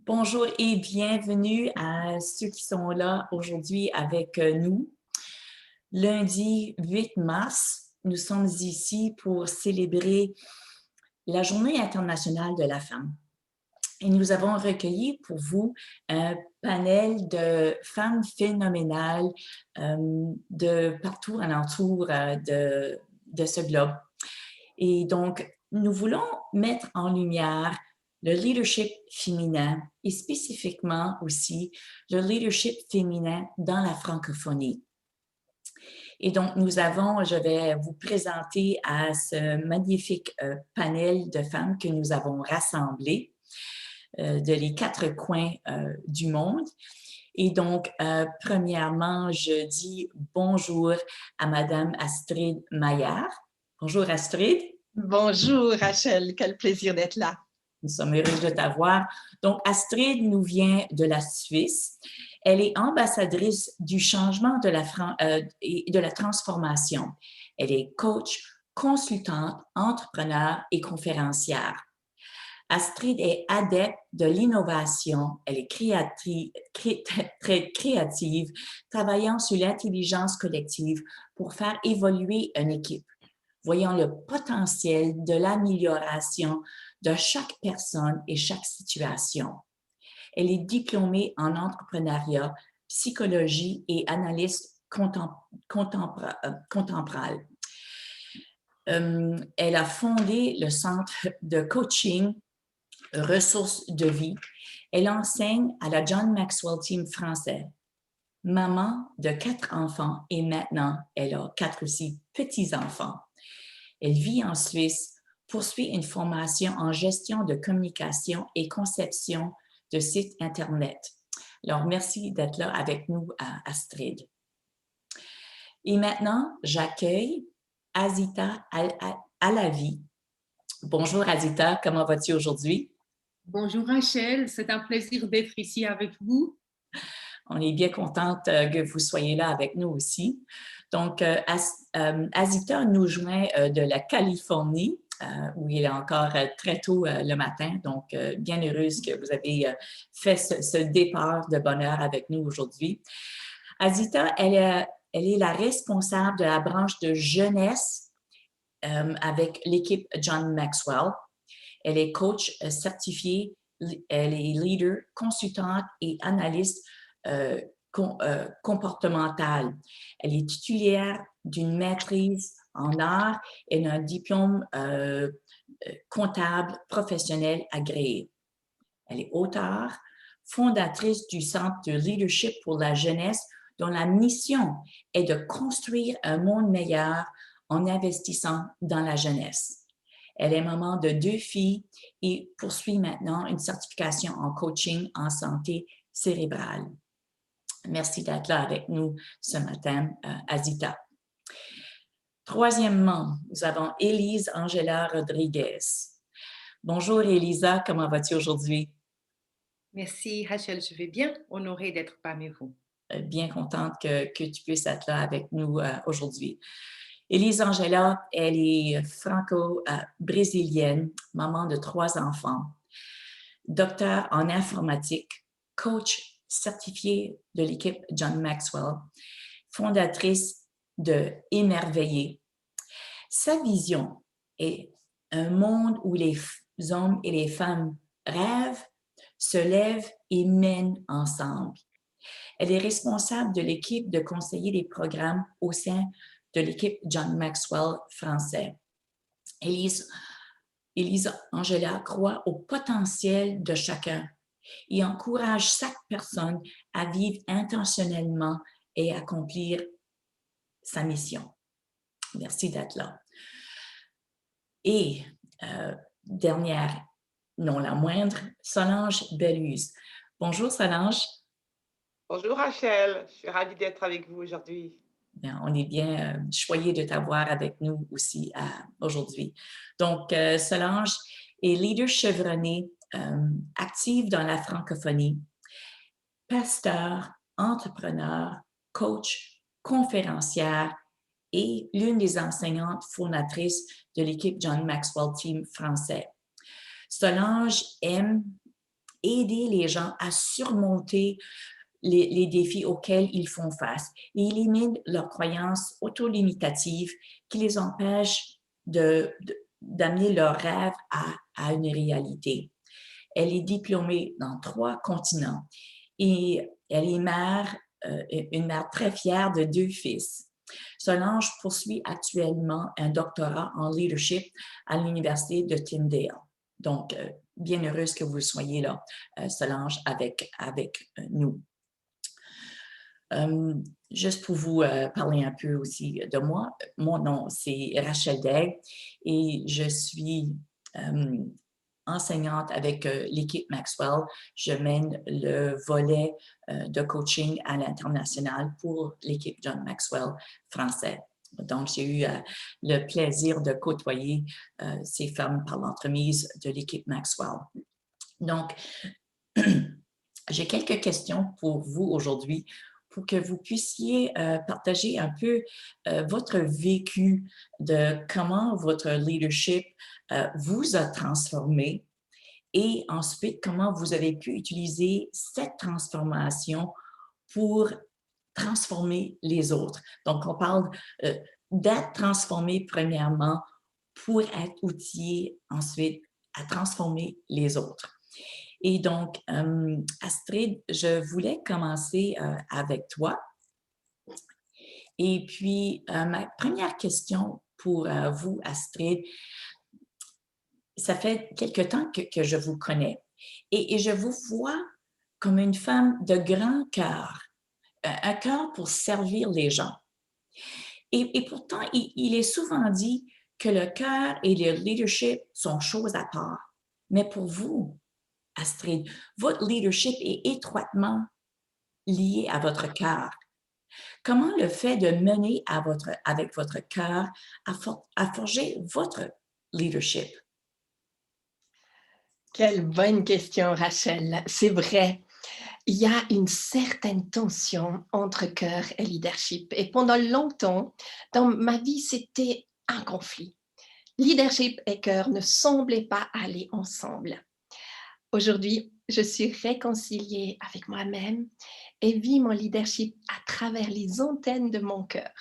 Bonjour et bienvenue à ceux qui sont là aujourd'hui avec nous. Lundi 8 mars, nous sommes ici pour célébrer la Journée internationale de la femme. Et nous avons recueilli pour vous un panel de femmes phénoménales de partout alentour de ce globe. Et donc, nous voulons mettre en lumière le leadership féminin et spécifiquement aussi le leadership féminin dans la francophonie. Et donc, je vais vous présenter à ce magnifique panel de femmes que nous avons rassemblées de les quatre coins du monde. Et donc, premièrement, je dis bonjour à Madame Astrid Maillard. Bonjour Astrid. Bonjour Rachel, quel plaisir d'être là. Nous sommes heureux de t'avoir. Donc, Astrid nous vient de la Suisse. Elle est ambassadrice du changement et de la transformation. Elle est coach, consultante, entrepreneur et conférencière. Astrid est adepte de l'innovation. Elle est très créative, travaillant sur l'intelligence collective pour faire évoluer une équipe, voyant le potentiel de l'amélioration de chaque personne et chaque situation. Elle est diplômée en entrepreneuriat, psychologie et analyse contemporaine. Elle a fondé le centre de coaching ressources de vie. Elle enseigne à la John Maxwell Team français. Maman de 4 enfants et maintenant, elle a 4 aussi petits-enfants. Elle vit en Suisse, poursuit une formation en gestion de communication et conception de sites Internet. Alors, merci d'être là avec nous, Astrid. Et maintenant, j'accueille Azita Alavi. Bonjour Azita, comment vas-tu aujourd'hui? Bonjour Rachel, c'est un plaisir d'être ici avec vous. On est bien contente que vous soyez là avec nous aussi. Donc, Azita nous joint de la Californie, où il est encore très tôt le matin. Donc, bien heureuse que vous avez fait ce départ de bonheur avec nous aujourd'hui. Azita, elle est la responsable de la branche de jeunesse avec l'équipe John Maxwell. Elle est coach certifiée, elle est leader, consultante et analyste comportementale. Elle est titulaire d'une maîtrise en art et d'un diplôme comptable professionnel agréé. Elle est auteure, fondatrice du Centre de leadership pour la jeunesse, dont la mission est de construire un monde meilleur en investissant dans la jeunesse. Elle est maman de 2 filles et poursuit maintenant une certification en coaching en santé cérébrale. Merci d'être là avec nous ce matin, Azita. Troisièmement, nous avons Élise Angela Rodriguez. Bonjour Élisa, comment vas-tu aujourd'hui? Merci Rachel, je vais bien, honorée d'être parmi vous. Bien contente que tu puisses être là avec nous aujourd'hui. Élise Angela, elle est franco-brésilienne, maman de 3 enfants, docteur en informatique, coach certifiée de l'équipe John Maxwell, fondatrice de Émerveillé. Sa vision est un monde où les hommes et les femmes rêvent, se lèvent et mènent ensemble. Elle est responsable de l'équipe de conseiller des programmes au sein de l'équipe John Maxwell français. Élise Angela croit au potentiel de chacun et encourage chaque personne à vivre intentionnellement et accomplir sa mission. Merci d'être là. Et dernière, non la moindre, Solange Belluse. Bonjour Solange. Bonjour Rachel, je suis ravie d'être avec vous aujourd'hui. Bien, on est bien choyés de t'avoir avec nous aussi aujourd'hui. Donc, Solange est leader chevronné, active dans la francophonie, pasteur, entrepreneur, coach, conférencière et l'une des enseignantes fondatrices de l'équipe John Maxwell Team français. Solange aime aider les gens à surmonter les défis auxquels ils font face et élimine leurs croyances autolimitatives qui les empêchent d'amener leurs rêves à une réalité. Elle est diplômée dans 3 continents et elle est mère, une mère très fière de 2 fils. Solange poursuit actuellement un doctorat en leadership à l'Université de Tyndale. Donc, bien heureuse que vous soyez là, Solange, avec nous. Juste pour vous parler un peu aussi de moi, mon nom c'est Rachel Daigle et je suis enseignante avec l'équipe Maxwell. Je mène le volet de coaching à l'international pour l'équipe John Maxwell français. Donc, j'ai eu le plaisir de côtoyer ces femmes par l'entremise de l'équipe Maxwell. Donc, j'ai quelques questions pour vous aujourd'hui pour que vous puissiez partager un peu votre vécu de comment votre leadership vous a transformé et ensuite comment vous avez pu utiliser cette transformation pour transformer les autres. Donc, on parle d'être transformé premièrement pour être outillé ensuite à transformer les autres. Et donc, Astrid, je voulais commencer avec toi. Et puis, ma première question pour vous, Astrid, ça fait quelque temps que je vous connais et je vous vois comme une femme de grand cœur, un cœur pour servir les gens. Et pourtant, il est souvent dit que le cœur et le leadership sont choses à part. Mais pour vous, Astrid, votre leadership est étroitement lié à votre cœur. Comment le fait de mener avec votre cœur a forgé votre leadership? Quelle bonne question, Rachel. C'est vrai, il y a une certaine tension entre cœur et leadership. Et pendant longtemps, dans ma vie, c'était un conflit. Leadership et cœur ne semblaient pas aller ensemble. Aujourd'hui, je suis réconciliée avec moi-même et vis mon leadership à travers les antennes de mon cœur.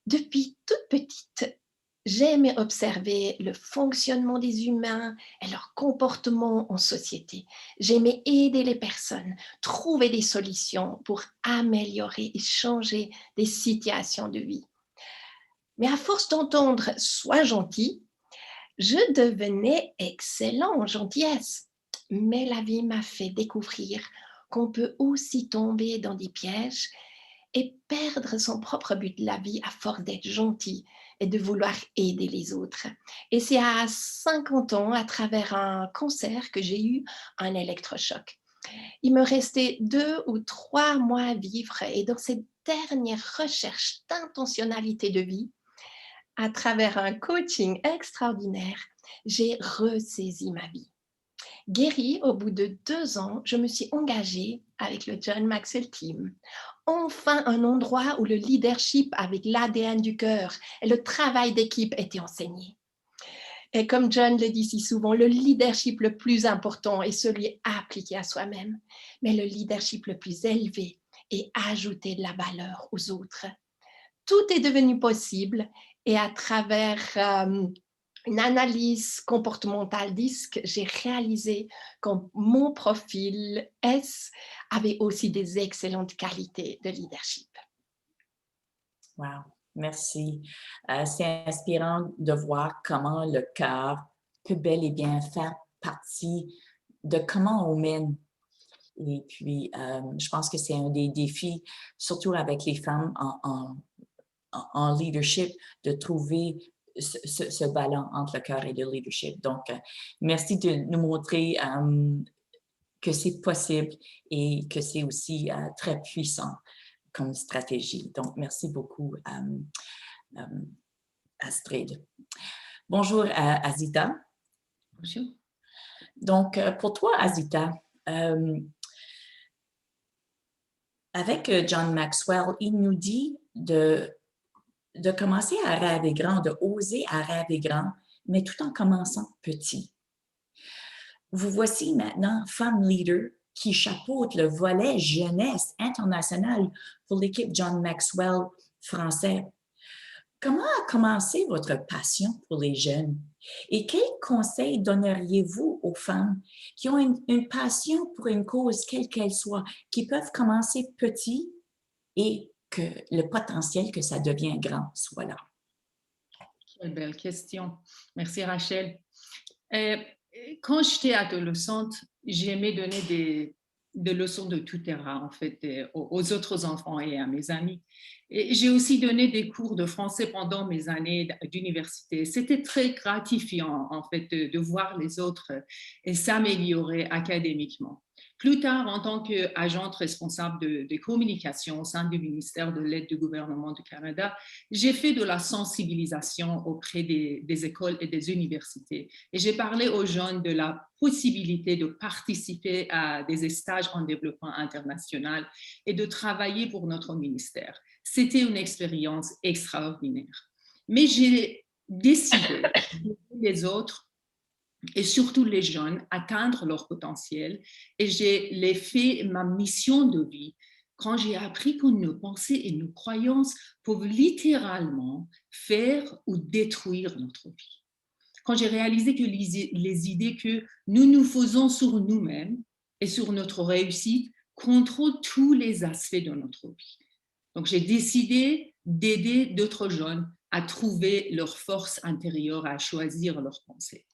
Depuis toute petite, j'aimais observer le fonctionnement des humains et leur comportement en société. J'aimais aider les personnes, trouver des solutions pour améliorer et changer des situations de vie. Mais à force d'entendre « sois gentil », je devenais excellent en gentillesse. Mais la vie m'a fait découvrir qu'on peut aussi tomber dans des pièges et perdre son propre but de la vie à force d'être gentil et de vouloir aider les autres. Et c'est à 50 ans, à travers un cancer, que j'ai eu un électrochoc. Il me restait 2 ou 3 mois à vivre et dans cette dernière recherche d'intentionnalité de vie, à travers un coaching extraordinaire, j'ai ressaisi ma vie. Guérie, au bout de 2 ans, je me suis engagée avec le John Maxwell Team. Enfin, un endroit où le leadership avec l'ADN du cœur et le travail d'équipe étaient enseignés. Et comme John le dit si souvent, le leadership le plus important est celui appliqué à soi-même, mais le leadership le plus élevé est ajouter de la valeur aux autres. Tout est devenu possible et à travers une analyse comportementale DISC, j'ai réalisé que mon profil S avait aussi des excellentes qualités de leadership. Wow, merci. C'est inspirant de voir comment le cœur peut bel et bien faire partie de comment on mène. Et puis, je pense que c'est un des défis, surtout avec les femmes en leadership, de trouver ce ballon entre le cœur et le leadership. Donc, merci de nous montrer que c'est possible et que c'est aussi très puissant comme stratégie. Donc, merci beaucoup, Astrid. Bonjour, Azita. Bonjour. Donc, pour toi, Azita, avec John Maxwell, il nous dit de commencer à rêver grand, de oser à rêver grand, mais tout en commençant petit. vous voici maintenant femme leader qui chapeaute le volet jeunesse international pour l'équipe John Maxwell français. Comment a commencé votre passion pour les jeunes? Et quels conseils donneriez-vous aux femmes qui ont une passion pour une cause, quelle qu'elle soit, qui peuvent commencer petit et que le potentiel que ça devient grand soit là? Quelle belle question. Merci Rachel. Quand j'étais adolescente, j'aimais donner des leçons de tout terrain, en fait, aux autres enfants et à mes amis. Et j'ai aussi donné des cours de français pendant mes années d'université. C'était très gratifiant, en fait, de voir les autres s'améliorer académiquement. Plus tard, en tant qu'agente responsable de communication au sein du ministère de l'aide du gouvernement du Canada, j'ai fait de la sensibilisation auprès des écoles et des universités. Et j'ai parlé aux jeunes de la possibilité de participer à des stages en développement international et de travailler pour notre ministère. C'était une expérience extraordinaire. Mais j'ai décidé d'aider les autres et surtout les jeunes atteindre leur potentiel et j'ai fait ma mission de vie quand j'ai appris que nos pensées et nos croyances peuvent littéralement faire ou détruire notre vie. Quand j'ai réalisé que les idées que nous nous faisons sur nous-mêmes et sur notre réussite contrôlent tous les aspects de notre vie. Donc, j'ai décidé d'aider d'autres jeunes à trouver leur force intérieure, à choisir leurs pensées.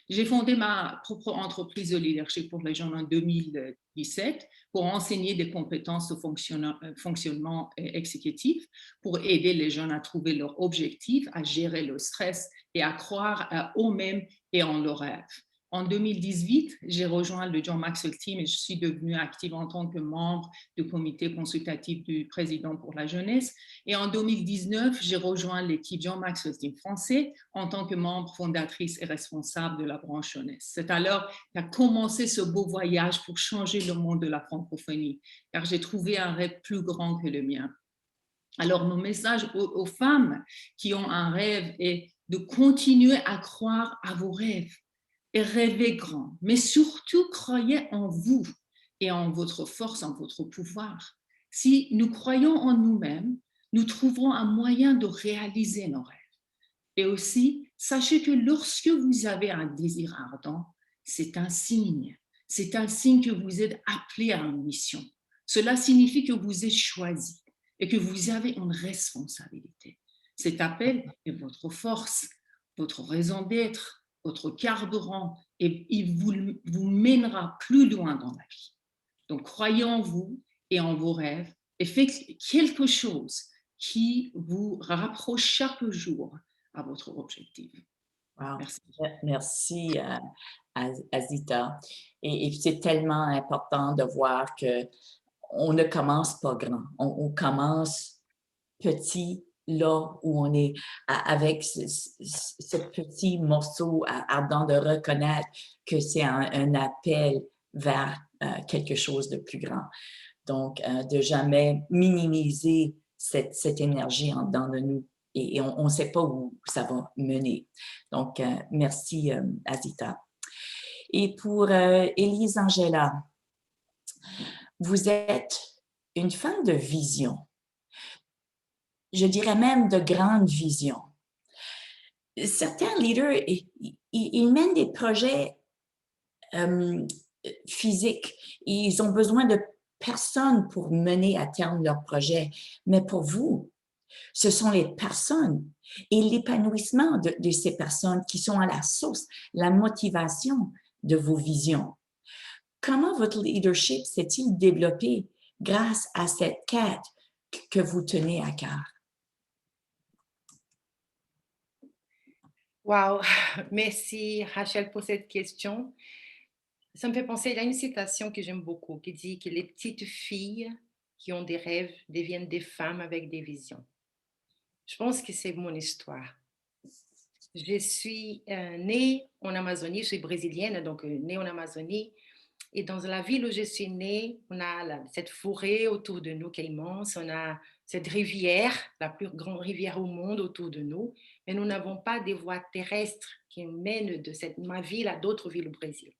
J'ai fondé ma propre entreprise de leadership pour les jeunes en 2017 pour enseigner des compétences de fonctionnement exécutif, pour aider les jeunes à trouver leurs objectifs, à gérer le stress et à croire à eux-mêmes et en leurs rêves. En 2018, j'ai rejoint le John Maxwell Team et je suis devenue active en tant que membre du comité consultatif du président pour la jeunesse. Et en 2019, j'ai rejoint l'équipe John Maxwell Team français en tant que membre fondatrice et responsable de la branche jeunesse. C'est alors qu'a commencé ce beau voyage pour changer le monde de la francophonie, car j'ai trouvé un rêve plus grand que le mien. Alors, mon message aux femmes qui ont un rêve est de continuer à croire à vos rêves et rêvez grand, mais surtout croyez en vous et en votre force, en votre pouvoir. Si nous croyons en nous-mêmes, nous trouverons un moyen de réaliser nos rêves. Et aussi, sachez que lorsque vous avez un désir ardent, c'est un signe que vous êtes appelé à une mission. Cela signifie que vous êtes choisi et que vous avez une responsabilité. Cet appel est votre force, votre raison d'être, votre carburant, et il vous mènera plus loin dans la vie. Donc, croyez en vous et en vos rêves et faites quelque chose qui vous rapproche chaque jour à votre objectif. Wow. Merci. Merci, Azita. Et c'est tellement important de voir qu'on ne commence pas grand. On commence petit, là où on est, avec ce petit morceau ardent de reconnaître que c'est un appel vers quelque chose de plus grand. Donc, de jamais minimiser cette énergie en dedans de nous. Et on ne sait pas où ça va mener. Donc, merci, Azita. Et pour Élise Angela, vous êtes une femme de vision. Je dirais même de grande vision. Certains leaders, ils mènent des projets physiques. Ils ont besoin de personnes pour mener à terme leur projet. Mais pour vous, ce sont les personnes et l'épanouissement de ces personnes qui sont à la source, la motivation de vos visions. Comment votre leadership s'est-il développé grâce à cette quête que vous tenez à cœur? Wow, merci Rachel pour cette question. Ça me fait penser, il y a une citation que j'aime beaucoup qui dit que les petites filles qui ont des rêves deviennent des femmes avec des visions. Je pense que c'est mon histoire. Je suis née en Amazonie, je suis brésilienne, donc née en Amazonie. Et dans la ville où je suis née, on a cette forêt autour de nous qui est immense, on a cette rivière, la plus grande rivière au monde autour de nous, mais nous n'avons pas des voies terrestres qui mènent de ma ville à d'autres villes au Brésil.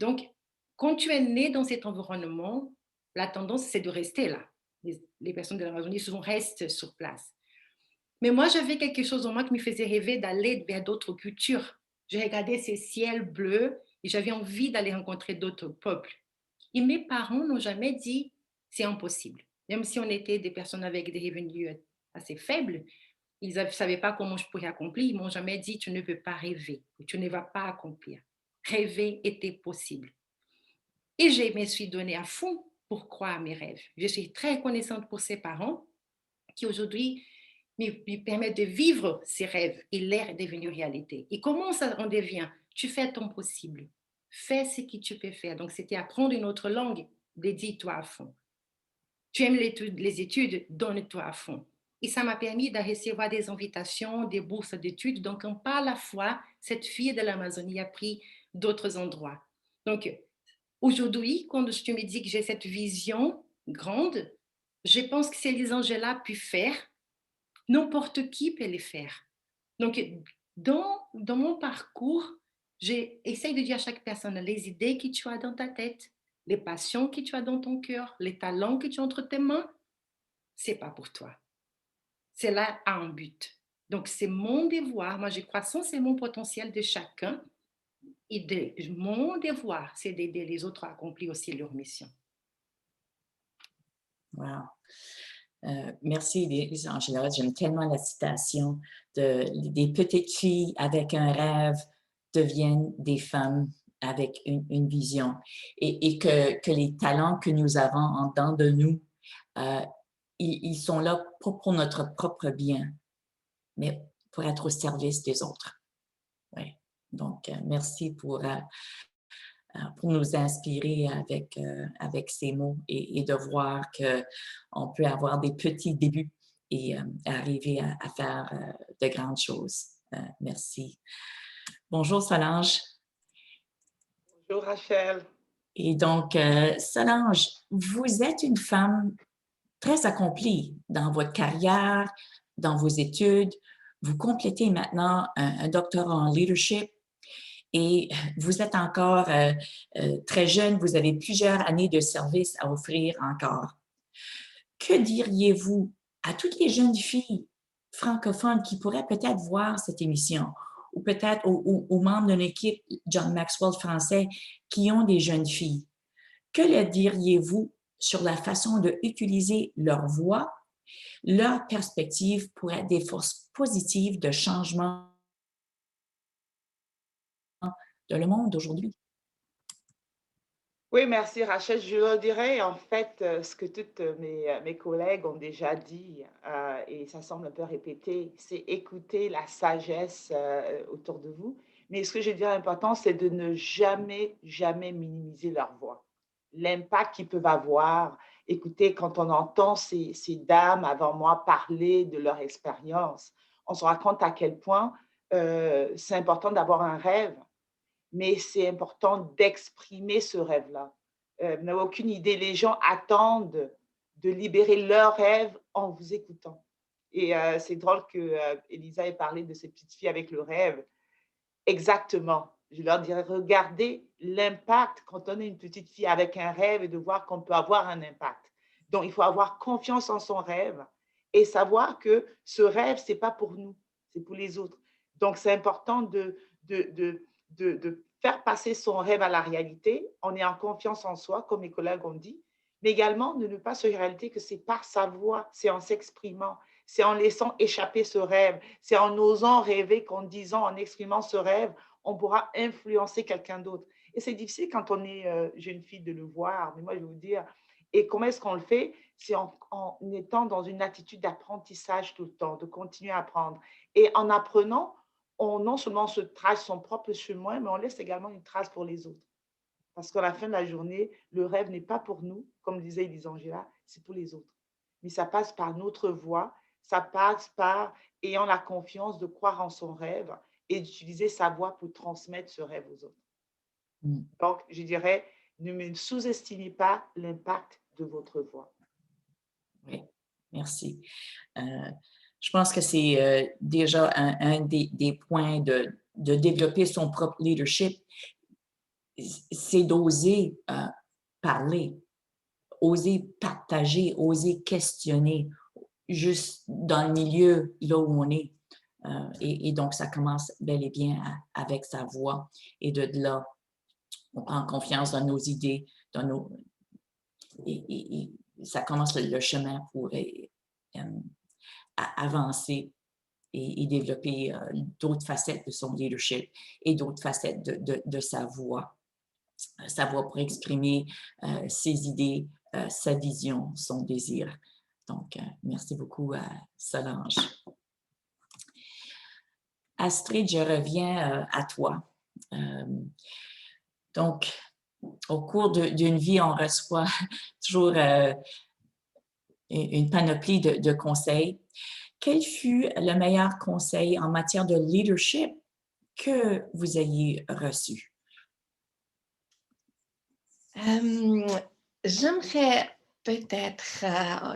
Donc, quand tu es né dans cet environnement, la tendance, c'est de rester là. Les personnes de l'Amazonie souvent restent sur place. Mais moi, j'avais quelque chose en moi qui me faisait rêver d'aller vers d'autres cultures. Je regardais ces ciels bleus et j'avais envie d'aller rencontrer d'autres peuples. Et mes parents n'ont jamais dit c'est impossible. Même si on était des personnes avec des revenus assez faibles, ils ne savaient pas comment je pourrais accomplir. Ils m'ont jamais dit tu ne peux pas rêver, tu ne vas pas accomplir. Rêver était possible. Et je me suis donné à fond pour croire à mes rêves. Je suis très reconnaissante pour ces parents qui aujourd'hui me permettent de vivre ces rêves et l'air est devenu réalité. Et comment ça en devient? Tu fais ton possible. Fais ce que tu peux faire. Donc, c'était apprendre une autre langue, dédie-toi à fond. Tu aimes les études, donne-toi à fond. Et ça m'a permis de recevoir des invitations, des bourses d'études. Donc, par la fois, cette fille de l'Amazonie a pris d'autres endroits. Donc, aujourd'hui, quand tu me dis que j'ai cette vision grande, je pense que si Elisangela a pu faire, n'importe qui peut les faire. Donc, dans mon parcours, j'essaie de dire à chaque personne les idées que tu as dans ta tête, les passions que tu as dans ton cœur, les talents que tu as entre tes mains, c'est pas pour toi. C'est là à un but. Donc, c'est mon devoir. Moi, je crois que c'est mon potentiel de chacun. Et mon devoir, c'est d'aider les autres à accomplir aussi leur mission. Wow. Merci, Elisangela. J'aime tellement la citation des petites filles avec un rêve deviennent des femmes avec une vision et que les talents que nous avons en dedans de nous, ils sont là pas pour notre propre bien, mais pour être au service des autres. Ouais. Donc, merci pour nous inspirer avec ces mots et de voir qu'on peut avoir des petits débuts et arriver à faire de grandes choses. Merci. Bonjour Solange. Bonjour Rachel. Et donc, Solange, vous êtes une femme très accomplie dans votre carrière, dans vos études. Vous complétez maintenant un doctorat en leadership. Et vous êtes encore très jeune, vous avez plusieurs années de service à offrir encore. Que diriez-vous à toutes les jeunes filles francophones qui pourraient peut-être voir cette émission ou peut-être aux membres d'une équipe John Maxwell français qui ont des jeunes filles? Que leur diriez-vous sur la façon d'utiliser leur voix, leur perspective pour être des forces positives de changement de le monde d'aujourd'hui? Oui, merci Rachel. Je leur dirais en fait ce que toutes mes collègues ont déjà dit et ça semble un peu répété, c'est écouter la sagesse autour de vous. Mais ce que je dirais important, c'est de ne jamais, jamais minimiser leur voix. L'impact qu'ils peuvent avoir. Écoutez, quand on entend ces dames avant moi parler de leur expérience, on se rend compte à quel point c'est important d'avoir un rêve. Mais c'est important d'exprimer ce rêve-là. Vous n'avez aucune idée, les gens attendent de libérer leur rêve en vous écoutant. Et c'est drôle que Elisa ait parlé de ces petites filles avec le rêve. Exactement. Je leur dirais, regardez l'impact quand on est une petite fille avec un rêve et de voir qu'on peut avoir un impact. Donc, il faut avoir confiance en son rêve et savoir que ce rêve, ce n'est pas pour nous, c'est pour les autres. Donc, c'est important de faire passer son rêve à la réalité en ayant confiance en soi, comme mes collègues ont dit, mais également de ne pas se réaliser que c'est par sa voix, c'est en s'exprimant, c'est en laissant échapper ce rêve, c'est en osant rêver qu'en disant, en exprimant ce rêve, on pourra influencer quelqu'un d'autre. Et c'est difficile quand on est jeune fille de le voir, mais moi je vais vous dire, et comment est-ce qu'on le fait? C'est en étant dans une attitude d'apprentissage tout le temps, de continuer à apprendre. Et en apprenant, on non seulement se trace son propre chemin, mais on laisse également une trace pour les autres. Parce qu'à la fin de la journée, le rêve n'est pas pour nous, comme disait Elisangela, c'est pour les autres. Mais ça passe par notre voix, ça passe par ayant la confiance de croire en son rêve et d'utiliser sa voix pour transmettre ce rêve aux autres. Donc, je dirais, ne sous-estimez pas l'impact de votre voix. Oui, merci. Je pense que c'est déjà un des points de développer son propre leadership c'est d'oser parler, oser partager, oser questionner, juste dans le milieu là où on est. Et donc, ça commence bel et bien avec sa voix. Et de là, on prend confiance dans nos idées, dans nos... Et ça commence le chemin pour avancer et développer d'autres facettes de son leadership et d'autres facettes de sa voix pour exprimer ses idées, sa vision, son désir. Donc, merci beaucoup à Solange. Astrid, je reviens à toi. Donc, au cours d'une vie, on reçoit toujours une panoplie de conseils. Quel fut le meilleur conseil en matière de leadership que vous ayez reçu? J'aimerais peut-être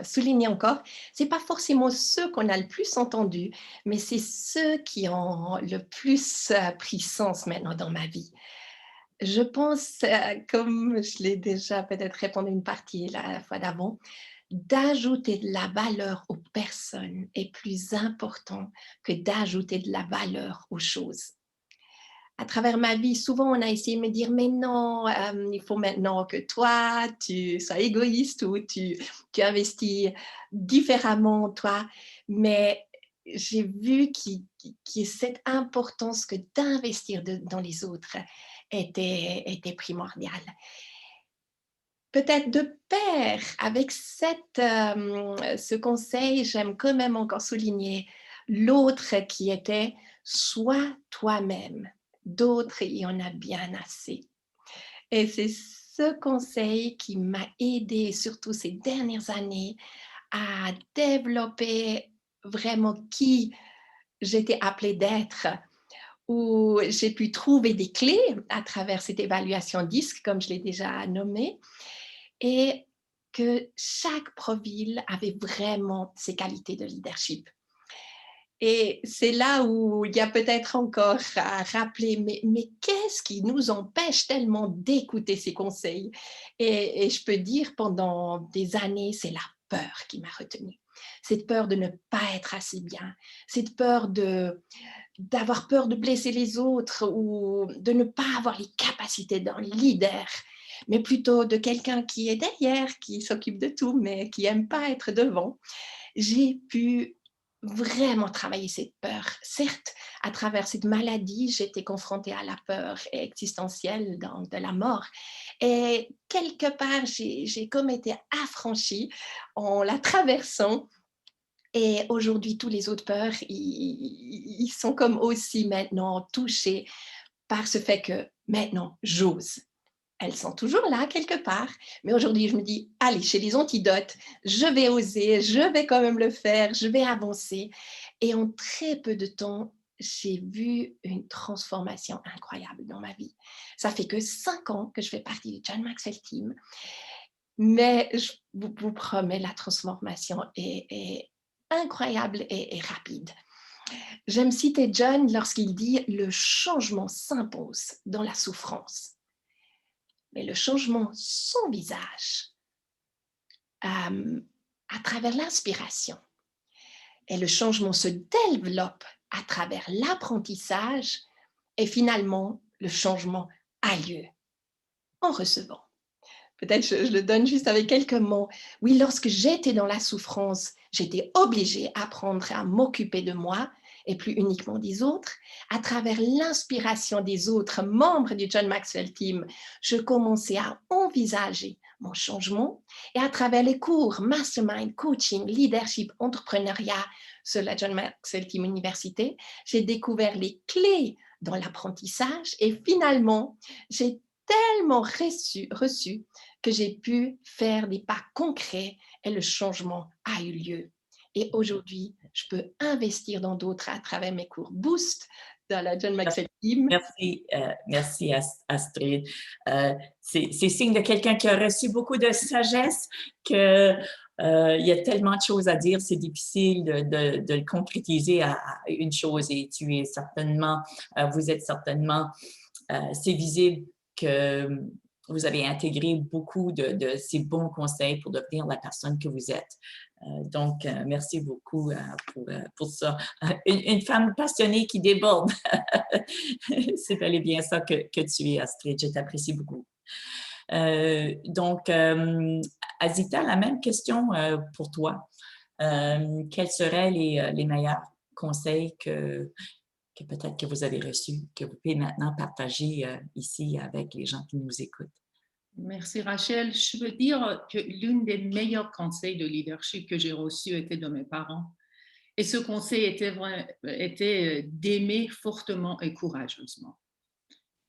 souligner encore, ce n'est pas forcément ceux qu'on a le plus entendus, mais c'est ceux qui ont le plus pris sens maintenant dans ma vie. Je pense, comme je l'ai déjà peut-être répondu une partie la fois d'avant, d'ajouter de la valeur aux personnes est plus important que d'ajouter de la valeur aux choses. À travers ma vie, souvent on a essayé de me dire mais non, il faut maintenant que toi, tu sois égoïste ou tu investis différemment toi. Mais j'ai vu que cette importance que d'investir dans les autres était primordiale. Peut-être de pair avec ce conseil, j'aime quand même encore souligner l'autre qui était « sois toi-même ». D'autres, il y en a bien assez. Et c'est ce conseil qui m'a aidée, surtout ces dernières années, à développer vraiment qui j'étais appelée d'être, où j'ai pu trouver des clés à travers cette évaluation DISC, comme je l'ai déjà nommé, et que chaque profil avait vraiment ses qualités de leadership. Et c'est là où il y a peut-être encore à rappeler, mais qu'est-ce qui nous empêche tellement d'écouter ces conseils? Et je peux dire, pendant des années, c'est la peur qui m'a retenue. Cette peur de ne pas être assez bien, cette peur d'avoir peur de blesser les autres ou de ne pas avoir les capacités d'un leader, mais plutôt de quelqu'un qui est derrière, qui s'occupe de tout, mais qui n'aime pas être devant. J'ai pu vraiment travailler cette peur. Certes, à travers cette maladie, j'étais confrontée à la peur existentielle de la mort. Et quelque part, j'ai comme été affranchie en la traversant. Et aujourd'hui, tous les autres peurs, ils sont comme aussi maintenant touchés par ce fait que maintenant, j'ose. Elles sont toujours là quelque part, mais aujourd'hui, je me dis, allez, chez les antidotes, je vais oser, je vais quand même le faire, je vais avancer. Et en très peu de temps, j'ai vu une transformation incroyable dans ma vie. Ça fait que 5 ans que je fais partie du John Maxwell Team, mais je vous promets, la transformation est incroyable et rapide. J'aime citer John lorsqu'il dit « le changement s'impose dans la souffrance ». Mais le changement sans visage à travers l'inspiration. Et le changement se développe à travers l'apprentissage et finalement, le changement a lieu en recevant. Peut-être je le donne juste avec quelques mots. Oui, lorsque j'étais dans la souffrance, j'étais obligée d'apprendre à m'occuper de moi et plus uniquement des autres. À travers l'inspiration des autres membres du John Maxwell Team, je commençais à envisager mon changement. Et à travers les cours Mastermind, Coaching, Leadership, Entrepreneuriat sur la John Maxwell Team Université, j'ai découvert les clés dans l'apprentissage et finalement, j'ai tellement reçu que j'ai pu faire des pas concrets et le changement a eu lieu. Et aujourd'hui, je peux investir dans d'autres à travers mes cours Boost dans la John Maxwell Team. Merci Astrid. C'est signe de quelqu'un qui a reçu beaucoup de sagesse, qu'il y a tellement de choses à dire, c'est difficile de le concrétiser à une chose et vous êtes certainement, c'est visible que vous avez intégré beaucoup de ces bons conseils pour devenir la personne que vous êtes. Donc, merci beaucoup pour ça. Une femme passionnée qui déborde. C'est bel et bien ça que tu es, Astrid. Je t'apprécie beaucoup. Donc, Azita, la même question pour toi. Quels seraient les meilleurs conseils que peut-être que vous avez reçus, que vous pouvez maintenant partager ici avec les gens qui nous écoutent? Merci Rachel. Je veux dire que l'un des meilleurs conseils de leadership que j'ai reçus était de mes parents. Et ce conseil était d'aimer fortement et courageusement.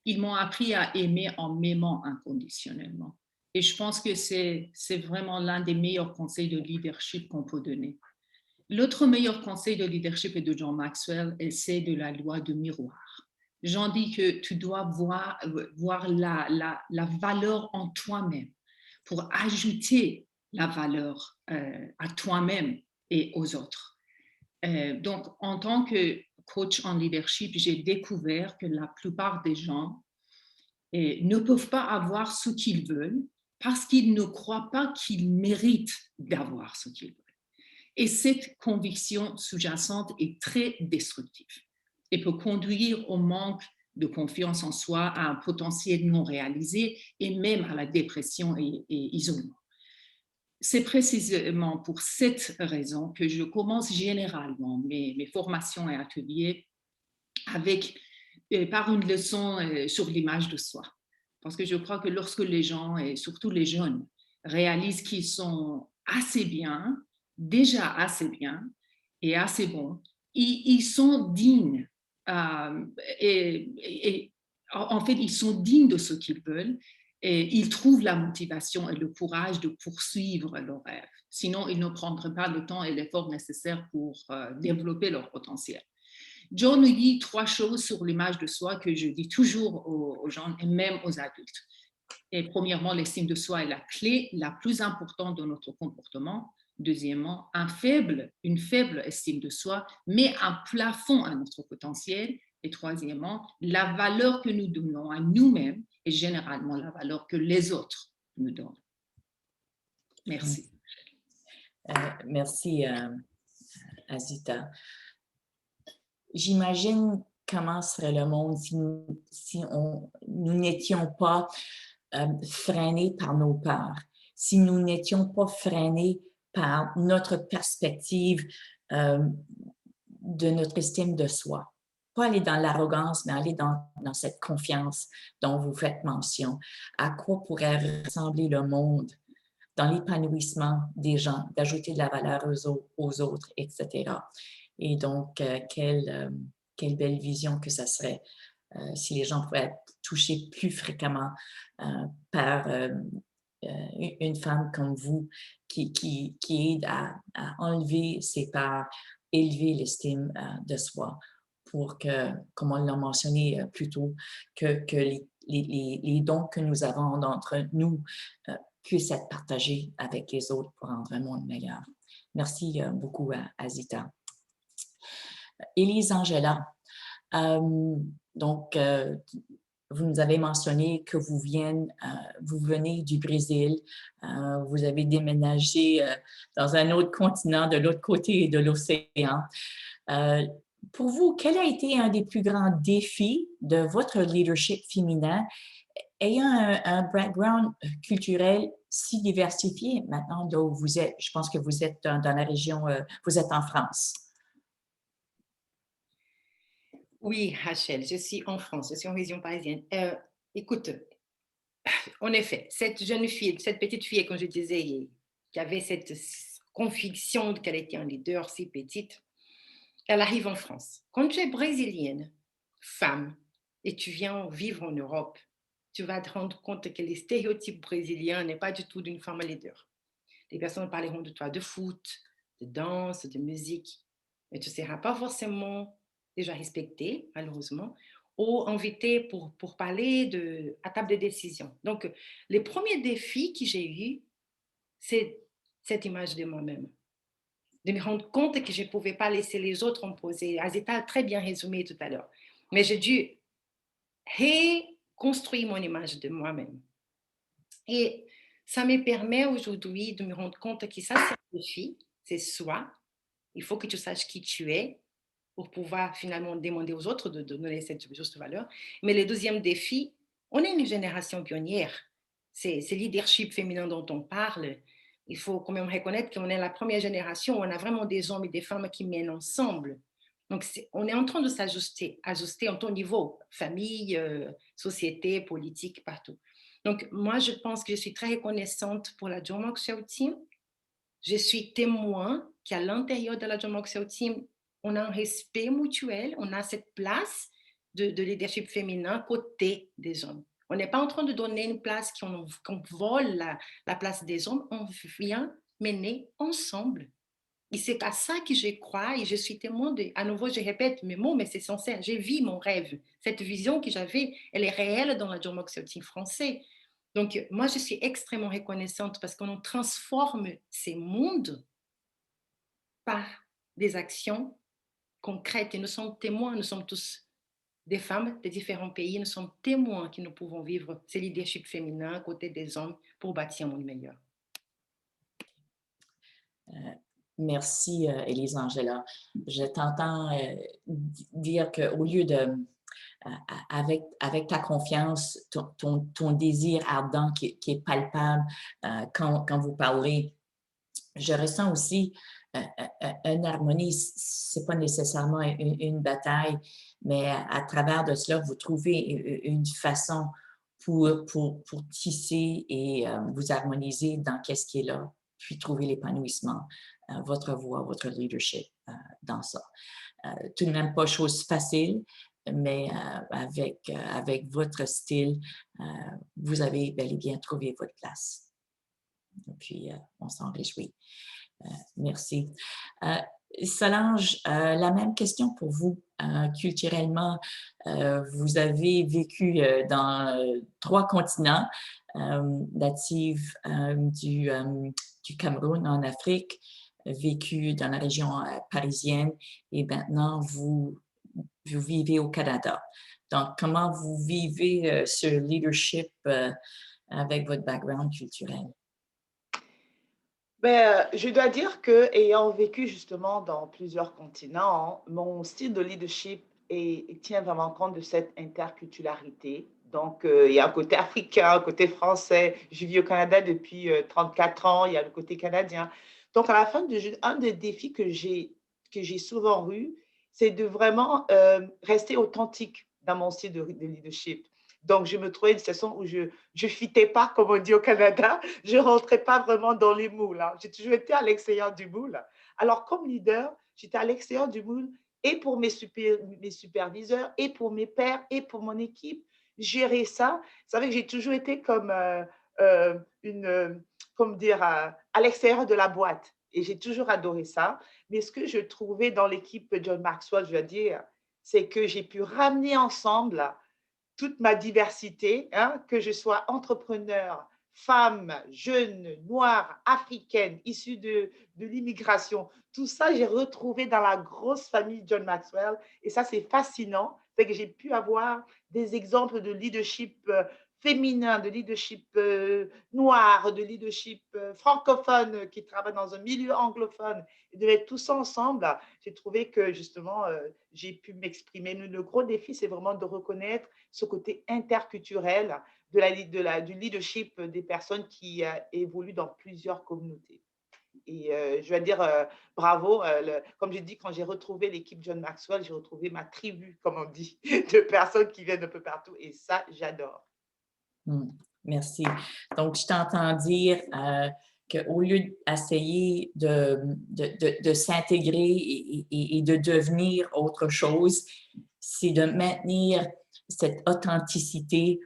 Ils m'ont appris à aimer en m'aimant inconditionnellement. Et je pense que c'est vraiment l'un des meilleurs conseils de leadership qu'on peut donner. L'autre meilleur conseil de leadership est de John Maxwell, et c'est de la loi de miroir. Jean dit que tu dois voir la valeur en toi-même pour ajouter la valeur à toi-même et aux autres. Donc, en tant que coach en leadership, j'ai découvert que la plupart des gens ne peuvent pas avoir ce qu'ils veulent parce qu'ils ne croient pas qu'ils méritent d'avoir ce qu'ils veulent. Et cette conviction sous-jacente est très destructive et peut conduire au manque de confiance en soi, à un potentiel non réalisé et même à la dépression et isolement. C'est précisément pour cette raison que je commence généralement mes formations et ateliers par une leçon sur l'image de soi. Parce que je crois que lorsque les gens, et surtout les jeunes, réalisent qu'ils sont assez bien, déjà assez bien et assez bons, ils sont dignes. En fait, ils sont dignes de ce qu'ils veulent et ils trouvent la motivation et le courage de poursuivre leurs rêves. Sinon, ils ne prendraient pas le temps et l'effort nécessaire pour développer leur potentiel. John nous dit 3 choses sur l'image de soi que je dis toujours aux gens et même aux adultes. Et premièrement, l'estime de soi est la clé la plus importante de notre comportement. Deuxièmement, une faible estime de soi met un plafond à notre potentiel. Et troisièmement, la valeur que nous donnons à nous-mêmes est généralement la valeur que les autres nous donnent. Merci. Merci, Azita. J'imagine comment serait le monde si nous n'étions pas freinés par nos peurs, si nous n'étions pas freinés par notre perspective de notre estime de soi. Pas aller dans l'arrogance, mais aller dans cette confiance dont vous faites mention. À quoi pourrait ressembler le monde dans l'épanouissement des gens, d'ajouter de la valeur aux autres, etc. Et donc, quelle belle vision que ça serait si les gens pouvaient être touchés plus fréquemment par une femme comme vous qui aide à enlever ses peurs, élever l'estime de soi pour que, comme on l'a mentionné plus tôt, que les dons que nous avons d'entre nous puissent être partagés avec les autres pour rendre un monde meilleur. Merci beaucoup, Azita. Élise Angela, donc, vous nous avez mentionné que vous venez du Brésil, vous avez déménagé dans un autre continent, de l'autre côté de l'océan. Pour vous, quel a été un des plus grands défis de votre leadership féminin ayant un background culturel si diversifié maintenant d'où vous êtes? Je pense que vous êtes dans la région, vous êtes en France. Oui, Rachel, je suis en France, je suis en région parisienne. Écoute, en effet, cette jeune fille, cette petite fille, comme je disais, qui avait cette conviction qu'elle était un leader si petite, elle arrive en France. Quand tu es brésilienne, femme, et tu viens vivre en Europe, tu vas te rendre compte que les stéréotypes brésiliens n'est pas du tout d'une femme leader. Les personnes parleront de toi de foot, de danse, de musique, mais tu ne seras pas forcément déjà respectée, malheureusement, ou invitée pour parler à table de décision. Donc, les premiers défis que j'ai eus, c'est cette image de moi-même, de me rendre compte que je ne pouvais pas laisser les autres imposer. Azita a très bien résumé tout à l'heure. Mais j'ai dû construire mon image de moi-même. Et ça me permet aujourd'hui de me rendre compte que ça, c'est un défi, c'est soi. Il faut que tu saches qui tu es pour pouvoir finalement demander aux autres de donner cette juste valeur. Mais le deuxième défi, on est une génération pionnière. C'est leadership féminin dont on parle. Il faut quand même reconnaître qu'on est la première génération où on a vraiment des hommes et des femmes qui mènent ensemble. Donc, on est en train de s'ajuster en ton niveau, famille, société, politique, partout. Donc, moi, je pense que je suis très reconnaissante pour la John Maxwell Team. Je suis témoin qu'à l'intérieur de la John Maxwell Team, on a un respect mutuel, on a cette place de leadership féminin côté des hommes. On n'est pas en train de donner une place qu'on vole la place des hommes, on vient mener ensemble. Et c'est à ça que je crois et je suis témoin de, à nouveau, je répète mes mots, mais c'est sincère, j'ai vu mon rêve. Cette vision que j'avais, elle est réelle dans la John Maxwell Team français. Donc, moi, je suis extrêmement reconnaissante parce qu'on transforme ces mondes par des actions concrètes. Et nous sommes témoins, nous sommes tous des femmes de différents pays, nous sommes témoins que nous pouvons vivre ces leadership féminins à côté des hommes pour bâtir un monde meilleur. Merci, Élise-Angela. Je t'entends dire qu'au lieu de, avec ta confiance, ton désir ardent qui est palpable quand vous parlez, je ressens aussi une harmonie. Ce n'est pas nécessairement une bataille, mais à travers de cela, vous trouvez une façon pour tisser et vous harmoniser dans qu'est-ce qui est là, puis trouver l'épanouissement, votre voix, votre leadership dans ça. Tout de même pas chose facile, mais avec votre style, vous avez bel et bien trouvé votre place. Et puis, on s'en réjouit. Merci. Solange, la même question pour vous. Culturellement, vous avez vécu dans 3 continents, native du Cameroun en Afrique, vécu dans la région parisienne et maintenant vous vivez au Canada. Donc, comment vous vivez ce leadership avec votre background culturel? Je dois dire que, ayant vécu justement dans plusieurs continents, mon style de leadership tient vraiment compte de cette interculturalité. Donc, il y a un côté africain, un côté français. Je vis au Canada depuis 34 ans, il y a le côté canadien. Donc, à la fin, un des défis que j'ai souvent eu, c'est de vraiment rester authentique dans mon style de leadership. Donc, je me trouvais une situation où je ne fitais pas, comme on dit au Canada. Je ne rentrais pas vraiment dans les moules. Hein. J'ai toujours été à l'extérieur du moule. Alors, comme leader, j'étais à l'extérieur du moule et pour mes superviseurs, et pour mes pairs, et pour mon équipe. Gérer ça, vous savez que j'ai toujours été comme à l'extérieur de la boîte. Et j'ai toujours adoré ça. Mais ce que je trouvais dans l'équipe John Maxwell, je dois dire, c'est que j'ai pu ramener ensemble toute ma diversité, hein, que je sois entrepreneur, femme, jeune, noire, africaine, issue de l'immigration. Tout ça, j'ai retrouvé dans la grosse famille John Maxwell. Et ça, c'est fascinant. C'est que j'ai pu avoir des exemples de leadership féminin, de leadership noir, de leadership francophone qui travaille dans un milieu anglophone. Et de mettre tout ça ensemble, j'ai trouvé que justement, j'ai pu m'exprimer. Le gros défi, c'est vraiment de reconnaître ce côté interculturel du leadership des personnes qui évoluent dans plusieurs communautés. Et je vais dire bravo. Comme j'ai dit, quand j'ai retrouvé l'équipe John Maxwell, j'ai retrouvé ma tribu, comme on dit, de personnes qui viennent un peu partout. Et ça, j'adore. Merci. Donc, je t'entends dire qu'au lieu d'essayer de s'intégrer et de devenir autre chose, c'est de maintenir cette authenticité,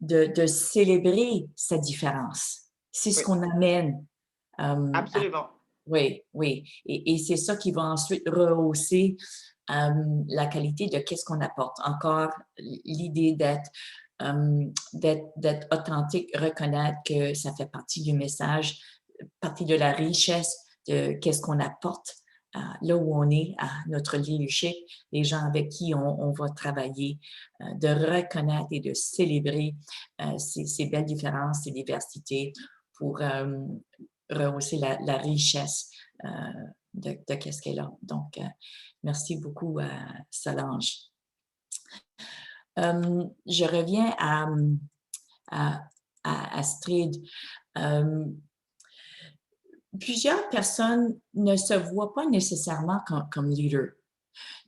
de célébrer sa différence. C'est ce qu'on amène. Absolument. Oui, oui. Et c'est ça qui va ensuite rehausser la qualité de qu'est-ce qu'on apporte. Encore l'idée d'être authentique, reconnaître que ça fait partie du message, partie de la richesse de qu'est-ce qu'on apporte là où on est, à notre leadership, les gens avec qui on va travailler, de reconnaître et de célébrer ces belles différences, ces diversités pour rehausser la richesse de qu'est-ce qu'elle a. Donc, merci beaucoup, Solange. Je reviens à Astrid. Plusieurs personnes ne se voient pas nécessairement comme leader,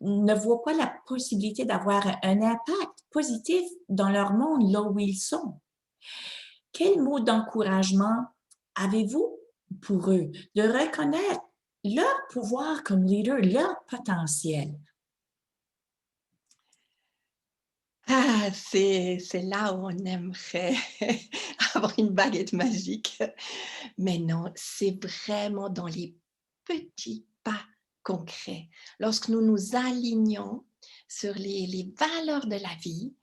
ne voient pas la possibilité d'avoir un impact positif dans leur monde là où ils sont. Quel mot d'encouragement avez-vous pour eux de reconnaître leur pouvoir comme leader, leur potentiel? Ah, c'est là où on aimerait avoir une baguette magique. Mais non, c'est vraiment dans les petits pas concrets. Lorsque nous nous alignons sur les valeurs de la vie,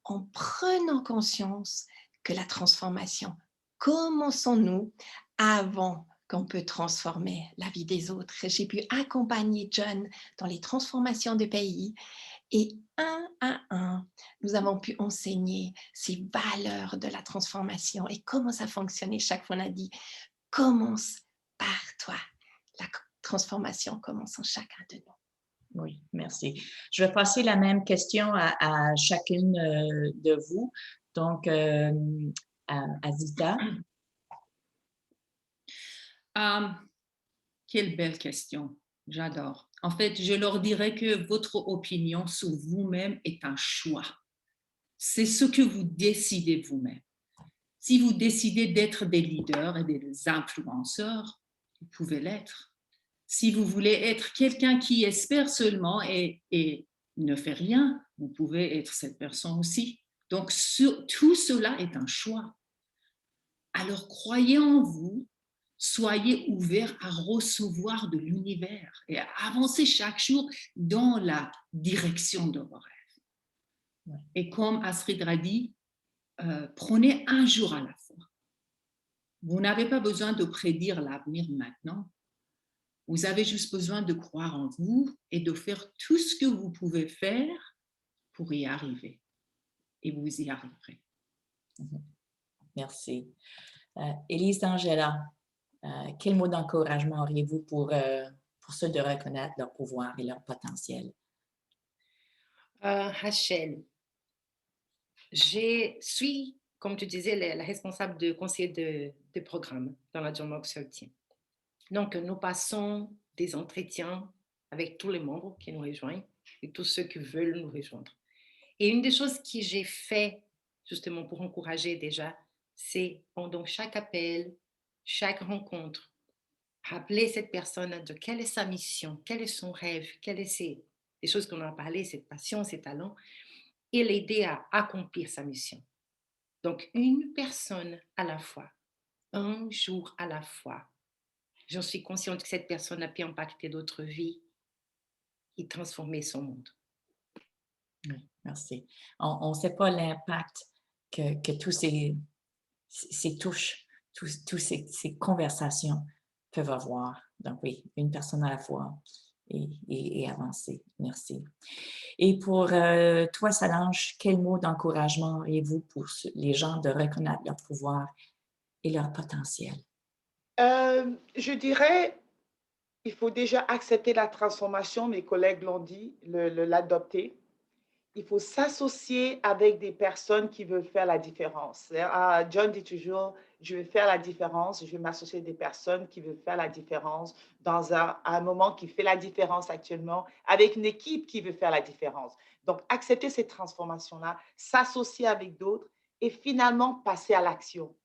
en prenant conscience que la transformation, commençons-nous avant qu'on peut transformer la vie des autres. J'ai pu accompagner John dans les transformations de pays et un à un, nous avons pu enseigner ces valeurs de la transformation et comment ça fonctionnait. Chaque fois, on a dit, commence par toi. La transformation commence en chacun de nous. Oui, merci. Je vais passer la même question à chacune de vous. Donc, Azita. Quelle belle question. J'adore. En fait, je leur dirais que votre opinion sur vous-même est un choix. C'est ce que vous décidez vous-même. Si vous décidez d'être des leaders et des influenceurs, vous pouvez l'être. Si vous voulez être quelqu'un qui espère seulement et ne fait rien, vous pouvez être cette personne aussi. Donc, tout cela est un choix. Alors, croyez en vous, soyez ouverts à recevoir de l'univers et à avancer chaque jour dans la direction de vos rêves. Et comme Astrid a dit, prenez un jour à la fois. Vous n'avez pas besoin de prédire l'avenir maintenant. Vous avez juste besoin de croire en vous et de faire tout ce que vous pouvez faire pour y arriver. Et vous y arriverez. Merci. Élise Angela, quel mot d'encouragement auriez-vous pour ceux de reconnaître leur pouvoir et leur potentiel? Rachel, je suis, comme tu disais, la responsable de conseiller de programme dans la John Maxwell Team. Donc, nous passons des entretiens avec tous les membres qui nous rejoignent et tous ceux qui veulent nous rejoindre. Et une des choses que j'ai fait justement pour encourager déjà, c'est pendant chaque appel, chaque rencontre, rappeler cette personne de quelle est sa mission, quel est son rêve, quelles sont les choses qu'on a parlé, cette passion, ses talents, et l'aider à accomplir sa mission. Donc, une personne à la fois, un jour à la fois. J'en suis consciente que cette personne a pu impacter d'autres vies et transformer son monde. Oui, merci. On ne sait pas l'impact que tous ces touches, tous ces conversations peuvent avoir. Donc oui, une personne à la fois et avancer. Merci. Et pour toi, Solange, quel mot d'encouragement avez-vous pour les gens de reconnaître leur pouvoir et leur potentiel? Je dirais, il faut déjà accepter la transformation, mes collègues l'ont dit, l'adopter. Il faut s'associer avec des personnes qui veulent faire la différence. John dit toujours, je vais faire la différence, je vais m'associer avec des personnes qui veulent faire la différence dans un moment qui fait la différence actuellement, avec une équipe qui veut faire la différence. Donc, accepter cette transformation-là, s'associer avec d'autres et finalement passer à l'action.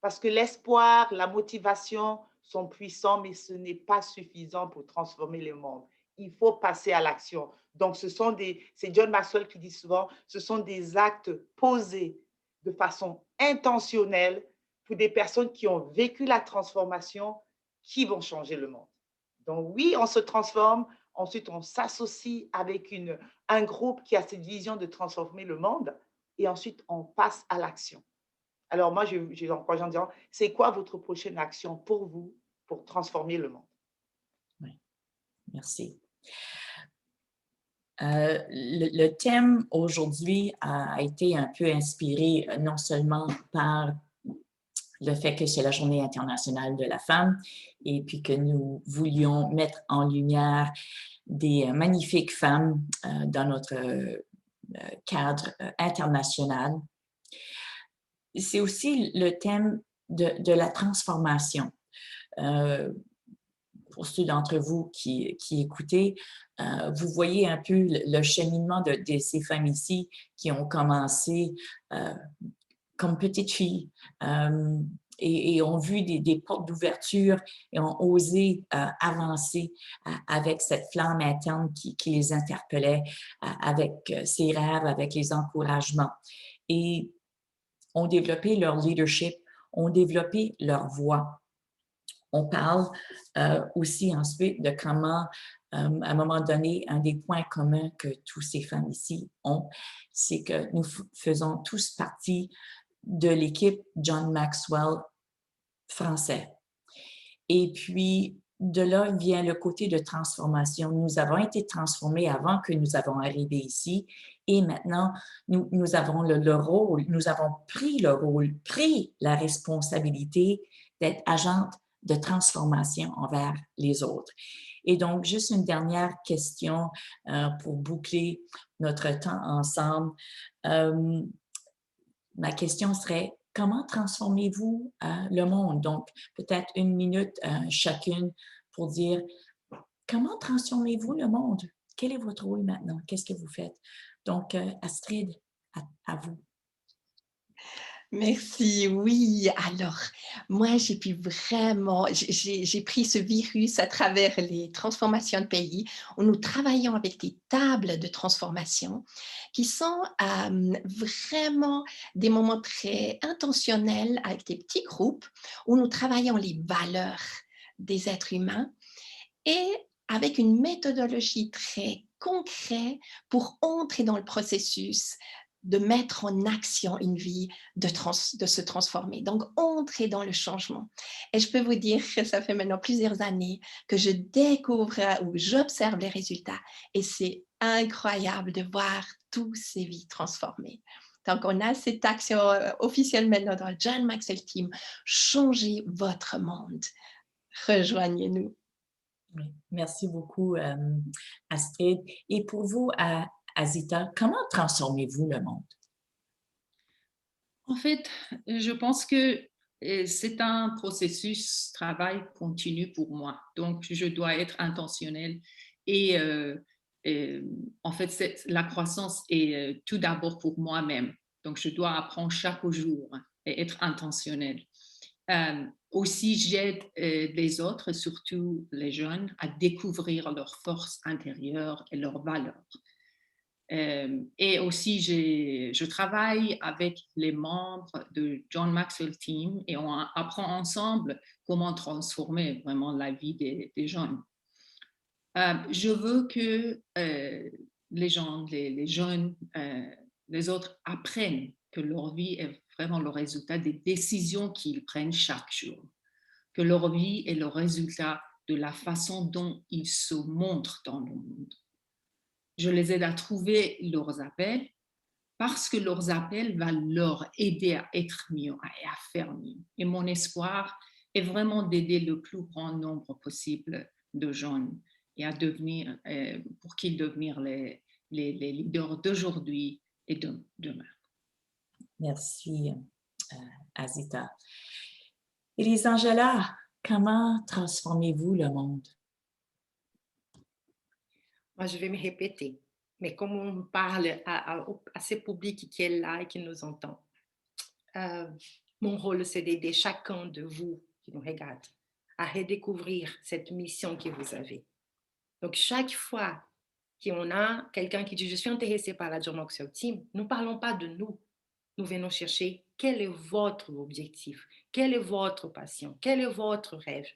Parce que l'espoir, la motivation sont puissants, mais ce n'est pas suffisant pour transformer le monde. Il faut passer à l'action. Donc, c'est John Maxwell qui dit souvent, ce sont des actes posés de façon intentionnelle pour des personnes qui ont vécu la transformation, qui vont changer le monde. Donc, oui, on se transforme. Ensuite, on s'associe avec un groupe qui a cette vision de transformer le monde. Et ensuite, on passe à l'action. Alors, moi, j'ai encouragé en disant, c'est quoi votre prochaine action pour vous, pour transformer le monde? Oui. Merci. Le thème aujourd'hui a été un peu inspiré non seulement par le fait que c'est la Journée internationale de la femme et puis que nous voulions mettre en lumière des magnifiques femmes dans notre cadre international. C'est aussi le thème de la transformation. Pour ceux d'entre vous qui écoutez, vous voyez un peu le cheminement de ces femmes ici qui ont commencé comme petites filles et ont vu des portes d'ouverture et ont osé avancer avec cette flamme interne qui les interpellait, avec ses rêves, avec les encouragements. Et ont développé leur leadership, ont développé leur voix. On parle aussi ensuite de comment, à un moment donné, un des points communs que toutes ces femmes ici ont, c'est que nous faisons tous partie de l'équipe John Maxwell français. Et puis, de là vient le côté de transformation. Nous avons été transformés avant que nous avons arrivé ici et maintenant, nous avons le rôle, nous avons pris le rôle, pris la responsabilité d'être agente de transformation envers les autres. Et donc, juste une dernière question pour boucler notre temps ensemble. Ma question serait, comment transformez-vous le monde? Donc, peut-être 1 minute chacune pour dire, comment transformez-vous le monde? Quel est votre rôle maintenant? Qu'est-ce que vous faites? Donc, Astrid, à vous. Merci, oui. Alors, moi, j'ai pu vraiment, j'ai pris ce virus à travers les transformations de pays où nous travaillons avec des tables de transformation qui sont vraiment des moments très intentionnels avec des petits groupes où nous travaillons les valeurs des êtres humains et avec une méthodologie très concrète pour entrer dans le processus de mettre en action une vie, de se transformer. Donc, entrer dans le changement. Et je peux vous dire que ça fait maintenant plusieurs années que je découvre ou j'observe les résultats et c'est incroyable de voir toutes ces vies transformées. Donc, on a cette action officielle maintenant dans le John Maxwell Team. Changez votre monde. Rejoignez-nous. Oui, merci beaucoup, Astrid. Et pour vous, Azita, comment transformez-vous le monde? En fait, je pense que c'est un processus travail continu pour moi. Donc, je dois être intentionnelle et en fait, la croissance est tout d'abord pour moi-même. Donc, je dois apprendre chaque jour et être intentionnelle. Aussi, j'aide les autres, surtout les jeunes, à découvrir leurs forces intérieures et leurs valeurs. Et aussi, je travaille avec les membres de John Maxwell Team et on apprend ensemble comment transformer vraiment la vie des jeunes. Je veux que les gens, les jeunes, les autres apprennent que leur vie est vraiment le résultat des décisions qu'ils prennent chaque jour, que leur vie est le résultat de la façon dont ils se montrent dans le monde. Je les aide à trouver leurs appels parce que leurs appels vont leur aider à être mieux et à faire mieux. Et mon espoir est vraiment d'aider le plus grand nombre possible de jeunes et à devenir, pour qu'ils deviennent les leaders d'aujourd'hui et de demain. Merci, Azita. Elisangela, comment transformez-vous le monde? Moi, je vais me répéter. Mais comme on parle à ce public qui est là et qui nous entend, mon rôle, c'est d'aider chacun de vous qui nous regarde à redécouvrir cette mission que vous avez. Donc, chaque fois qu'on a quelqu'un qui dit « Je suis intéressé par la John Maxwell Team », nous ne parlons pas de nous. Nous venons chercher quel est votre objectif, quelle est votre passion, quel est votre rêve.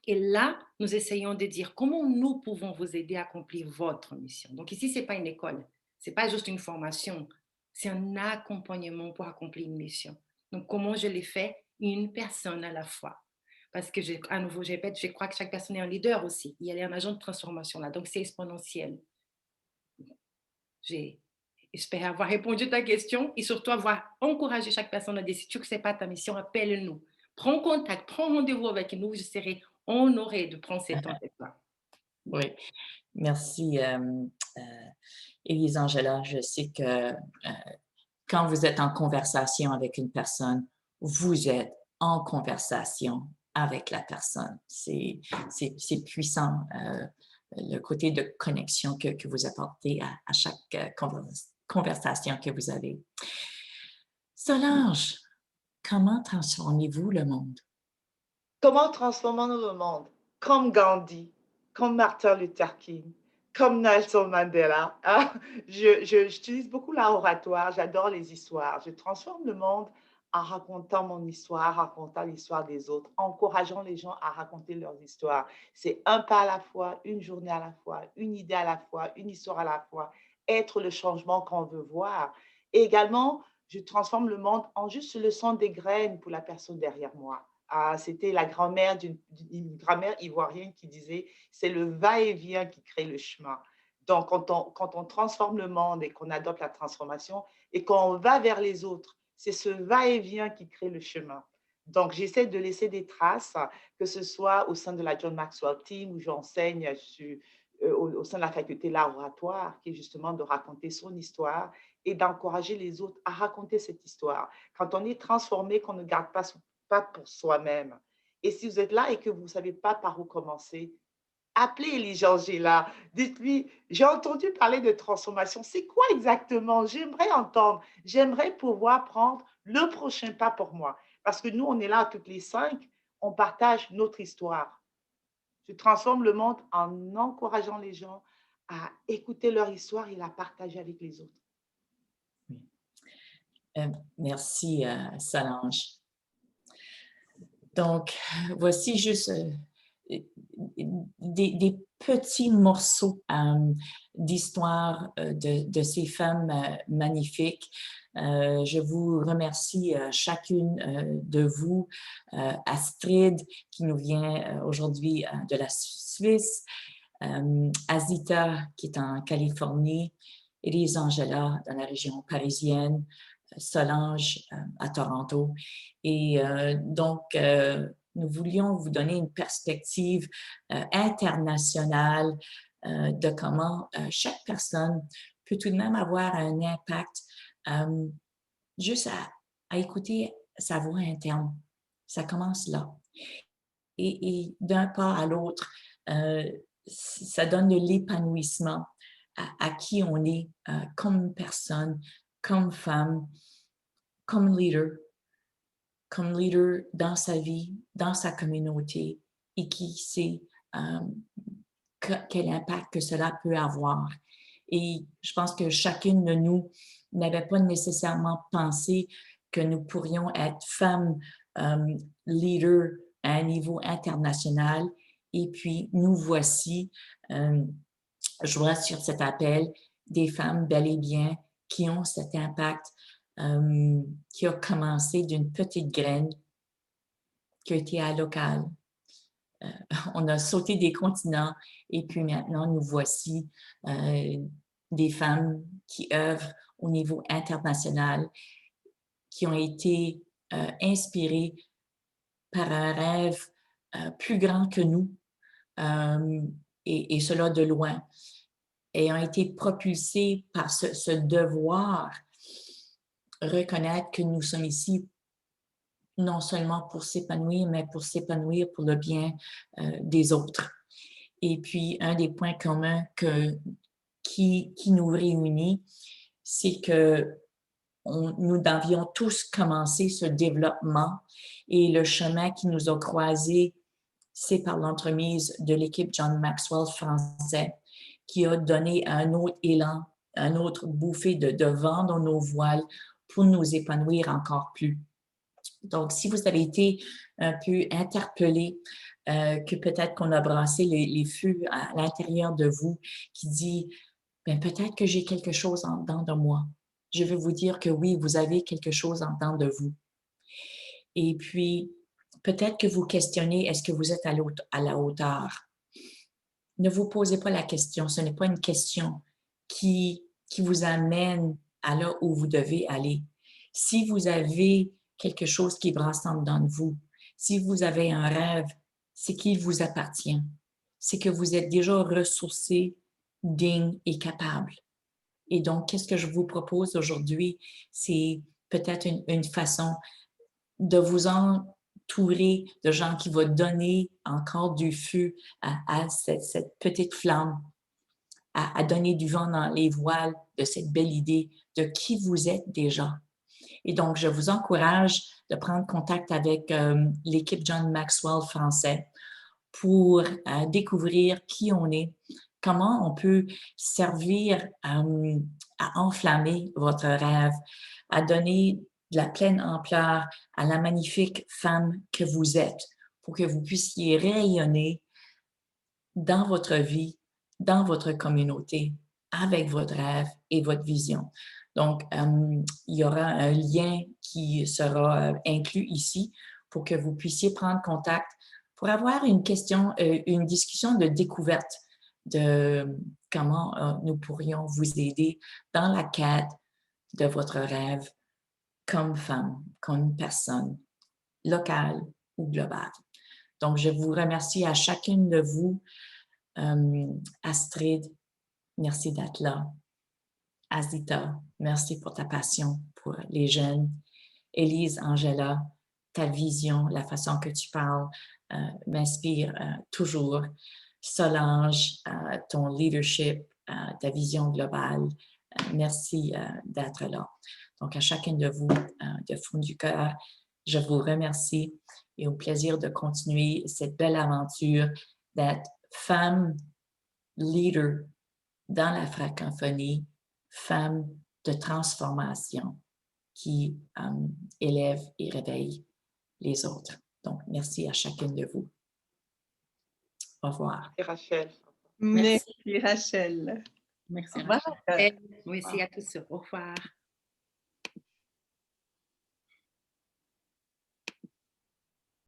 Et là, nous essayons de dire comment nous pouvons vous aider à accomplir votre mission. Donc ici, ce n'est pas une école, ce n'est pas juste une formation, c'est un accompagnement pour accomplir une mission. Donc comment je l'ai fait? Une personne à la fois. Parce que, à nouveau, je répète, je crois que chaque personne est un leader aussi. Il y a un agent de transformation là, donc c'est exponentiel. J'espère avoir répondu à ta question et surtout avoir encouragé chaque personne à dire, si tu ne sais pas ta mission, appelle-nous. Prends contact, prends rendez-vous avec nous. Je serai honorée de prendre ce temps avec toi. Oui, merci, Élise-Angela. Je sais que quand vous êtes en conversation avec une personne, vous êtes en conversation avec la personne. C'est puissant, le côté de connexion que vous apportez à chaque conversation que vous avez. Solange, comment transformez-vous le monde? Comment transformons-nous le monde? Comme Gandhi, comme Martin Luther King, comme Nelson Mandela. Hein? J'utilise beaucoup l'oratoire, j'adore les histoires. Je transforme le monde en racontant mon histoire, racontant l'histoire des autres, encourageant les gens à raconter leurs histoires. C'est un pas à la fois, une journée à la fois, une idée à la fois, une histoire à la fois, être le changement qu'on veut voir. Et également, je transforme le monde en juste le son des graines pour la personne derrière moi. Ah, c'était la grand-mère d'une grand-mère ivoirienne qui disait, c'est le va-et-vient qui crée le chemin. Donc, quand on transforme le monde et qu'on adopte la transformation et qu'on va vers les autres, c'est ce va-et-vient qui crée le chemin. Donc, j'essaie de laisser des traces, que ce soit au sein de la John Maxwell Team où j'enseigne au sein de la faculté l'art oratoire, qui est justement de raconter son histoire et d'encourager les autres à raconter cette histoire. Quand on est transformé, qu'on ne garde pas pour soi-même. Et si vous êtes là et que vous ne savez pas par où commencer, appelez Élie Angela. Dites-lui, j'ai entendu parler de transformation. C'est quoi exactement? J'aimerais entendre. J'aimerais pouvoir prendre le prochain pas pour moi. Parce que nous, on est là toutes les 5, on partage notre histoire. Je transforme le monde en encourageant les gens à écouter leur histoire et la partager avec les autres. Merci, Solange. Donc, voici juste des petits morceaux d'histoire de ces femmes magnifiques. Je vous remercie chacune de vous. Astrid, qui nous vient aujourd'hui de la Suisse. Azita, qui est en Californie. Élise Angela, dans la région parisienne. Solange à Toronto. Et donc, nous voulions vous donner une perspective internationale de comment chaque personne peut tout de même avoir un impact juste à écouter sa voix interne. Ça commence là. Et d'un pas à l'autre, ça donne de l'épanouissement à qui on est comme personne, comme femme, comme leader dans sa vie, dans sa communauté, et qui sait quel impact que cela peut avoir. Et je pense que chacune de nous n'avait pas nécessairement pensé que nous pourrions être femmes leaders à un niveau international. Et puis, nous voici, je vois sur cet appel, des femmes bel et bien qui ont cet impact qui a commencé d'une petite graine qui a été à local. On a sauté des continents et puis maintenant nous voici des femmes qui œuvrent au niveau international, qui ont été inspirées par un rêve plus grand que nous et cela de loin, et ont été propulsées par ce devoir reconnaître que nous sommes ici non seulement pour s'épanouir, mais pour s'épanouir pour le bien des autres. Et puis, un des points communs qui nous réunit, c'est que nous avions tous commencé ce développement et le chemin qui nous a croisés, c'est par l'entremise de l'équipe John Maxwell français qui a donné un autre élan, un autre bouffée de vent dans nos voiles pour nous épanouir encore plus. Donc, si vous avez été un peu interpellé, que peut-être qu'on a brassé les feux à l'intérieur de vous, qui dit, bien, peut-être que j'ai quelque chose en dedans de moi. Je veux vous dire que oui, vous avez quelque chose en dedans de vous. Et puis, peut-être que vous questionnez, est-ce que vous êtes à la hauteur? Ne vous posez pas la question, ce n'est pas une question qui vous amène à là où vous devez aller. Si vous avez quelque chose qui brasse en dedans de vous, si vous avez un rêve, c'est qu'il vous appartient. C'est que vous êtes déjà ressourcé, digne et capable. Et donc, qu'est-ce que je vous propose aujourd'hui? C'est peut-être une façon de vous entourer de gens qui vont donner encore du feu à cette petite flamme, à donner du vent dans les voiles de cette belle idée de qui vous êtes déjà. Et donc, je vous encourage de prendre contact avec l'équipe John Maxwell français pour découvrir qui on est, comment on peut servir à enflammer votre rêve, à donner de la pleine ampleur à la magnifique femme que vous êtes pour que vous puissiez rayonner dans votre vie, dans votre communauté, avec votre rêve et votre vision. Donc, il y aura un lien qui sera inclus ici pour que vous puissiez prendre contact pour avoir une discussion de découverte de comment nous pourrions vous aider dans la quête de votre rêve comme femme, comme personne, locale ou globale. Donc, je vous remercie à chacune de vous. Astrid, merci d'être là. Azita, merci pour ta passion pour les jeunes. Élise, Angela, ta vision, la façon que tu parles m'inspire toujours. Solange, ton leadership, ta vision globale, merci d'être là. Donc, à chacun de vous, de fond du cœur, je vous remercie et au plaisir de continuer cette belle aventure d'être femme leader dans la francophonie, femme de transformation qui élève et réveille les autres. Donc, merci à chacune de vous. Au revoir. Et Rachel. Merci Rachel. Merci. Au revoir. Merci à tous. Au revoir.